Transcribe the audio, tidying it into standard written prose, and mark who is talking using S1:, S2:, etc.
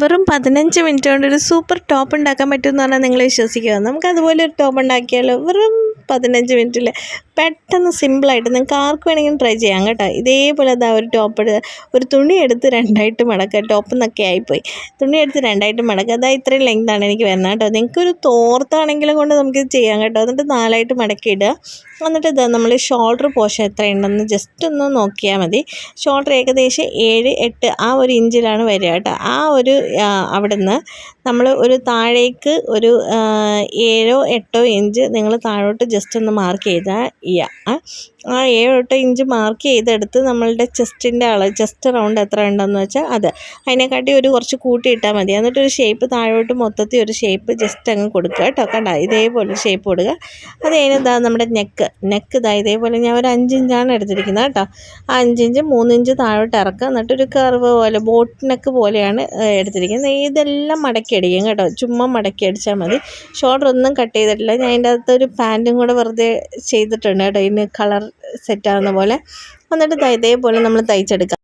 S1: വെറും 15 മിനിറ്റ് കൊണ്ട് ഒരു സൂപ്പർ ടോപ്പ് ഉണ്ടാക്കാൻ പറ്റുമെന്ന് പറഞ്ഞാൽ നിങ്ങൾ വിശ്വസിക്കുക. നമുക്ക് അതുപോലെ ഒരു ടോപ്പ് ഉണ്ടാക്കിയാലോ? വെറും 15 മിനിറ്റിൽ പെട്ടെന്ന് സിമ്പിളായിട്ട് നിങ്ങൾക്ക് ആർക്ക് വേണമെങ്കിലും ട്രൈ ചെയ്യാം കേട്ടോ. ഇതേപോലെ അതാ ഒരു ടോപ്പ് ഒരു തുണി എടുത്ത് രണ്ടായിട്ട് മടക്കുക. ടോപ്പ് എന്നൊക്കെ ആയിപ്പോയി. തുണി എടുത്ത് രണ്ടായിട്ട് മടക്കുക. അതാ ഇത്രയും ലെങ്താണ് എനിക്ക് വരുന്നത് കേട്ടോ. നിങ്ങൾക്കൊരു തോർത്താണെങ്കിലും കൊണ്ട് നമുക്കിത് ചെയ്യാം കേട്ടോ. എന്നിട്ട് 4ആയിട്ട് മടക്കിയിടുക. എന്നിട്ട് ഇതാ നമ്മൾ ഷോൾഡർ പോർഷൻ എത്രയുണ്ടെന്ന് ജസ്റ്റ് ഒന്ന് നോക്കിയാൽ മതി. ഷോൾഡർ ഏകദേശം 7-8 ആ ഒരു ഇഞ്ചിലാണ് വരിക കേട്ടോ. ആ ഒരു അവിടുന്ന് നമ്മൾ ഒരു താഴേക്ക് ഒരു 7-8 ഇഞ്ച് നിങ്ങൾ താഴോട്ട് ജസ്റ്റ് ഒന്ന് മാർക്ക് ചെയ്താൽ ആ 7-8 ഇഞ്ച് മാർക്ക് ചെയ്തെടുത്ത് നമ്മളുടെ ചെസ്റ്റിൻ്റെ അളവ് ചെസ്റ്റ് റൗണ്ട് എത്ര ഉണ്ടെന്ന് വെച്ചാൽ അതിനെക്കാട്ടി ഒരു കുറച്ച് കൂട്ടിയിട്ടാൽ മതി. എന്നിട്ടൊരു ഷേപ്പ് താഴോട്ട് മൊത്തത്തിൽ ഒരു ഷേപ്പ് ജസ്റ്റ് അങ്ങ് കൊടുക്കുക കേട്ടോ. കണ്ട ഇതേപോലെ ഷേപ്പ് കൊടുക്കുക. അത് കഴിഞ്ഞാൽ നമ്മുടെ നെക്ക് ഇതാ ഇതേപോലെ ഞാൻ ഒരു 5 ഇഞ്ചാണ് എടുത്തിരിക്കുന്നത് കേട്ടോ. ആ 5 ഇഞ്ച് 3 ഇഞ്ച് താഴോട്ട് ഇറക്കുക. എന്നിട്ടൊരു കർവ് പോലെ ബോട്ട് നെക്ക് പോലെയാണ് എടുത്തിരിക്കുന്നത്. ഇതെല്ലാം മടക്കി അടിക്കും കേട്ടോ. ചുമ്മാ മടക്കി അടിച്ചാൽ മതി. ഷോൾഡർ ഒന്നും കട്ട് ചെയ്തിട്ടില്ല. ഞാൻ അതിൻ്റെ അകത്തൊരു പാൻറ്റും കൂടെ വെറുതെ ചെയ്തിട്ടുണ്ട് കേട്ടോ, ഇതിന് കളർ സെറ്റാകുന്ന പോലെ. എന്നിട്ട് ഇതേപോലെ നമ്മൾ തയ്ച്ചെടുക്കാം.